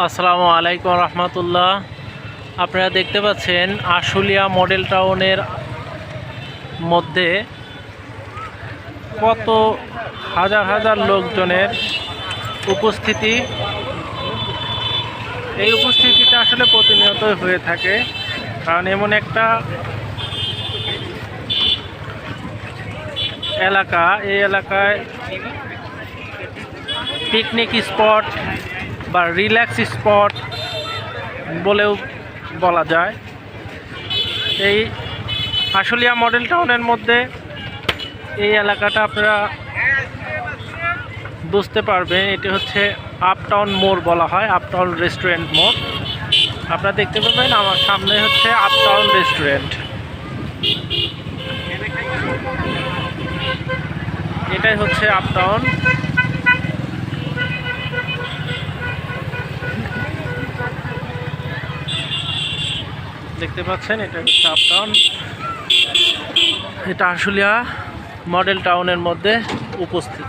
আসসালামু আলাইকুম রহমতুল্লাহ। আপনারা দেখতে পাচ্ছেন আশুলিয়া মডেল টাউনের মধ্যে কত হাজার হাজার লোকজনের উপস্থিতি। এই উপস্থিতিটা আসলে প্রতিনিয়তই হয়ে থাকে, কারণ এমন একটা এলাকা, এই এলাকায় পিকনিক স্পট বা রিল্যাক্স স্পট বলেও বলা যায়। এই আশুলিয়া মডেল টাউনের মধ্যে এই এলাকাটা আপনারা বুঝতে পারবেন, এটি হচ্ছে আপটাউন মোড় বলা হয়, আপটাউন রেস্টুরেন্ট মোড়। আপনারা দেখতে পাবেন আমার সামনে হচ্ছে আপটাউন রেস্টুরেন্ট। এটাই হচ্ছে আপটাউন। দেখতে পাচ্ছেন এটা হচ্ছে আপটাউন। এটা আশুলিয়া মডেল টাউনের মধ্যে উপস্থিত।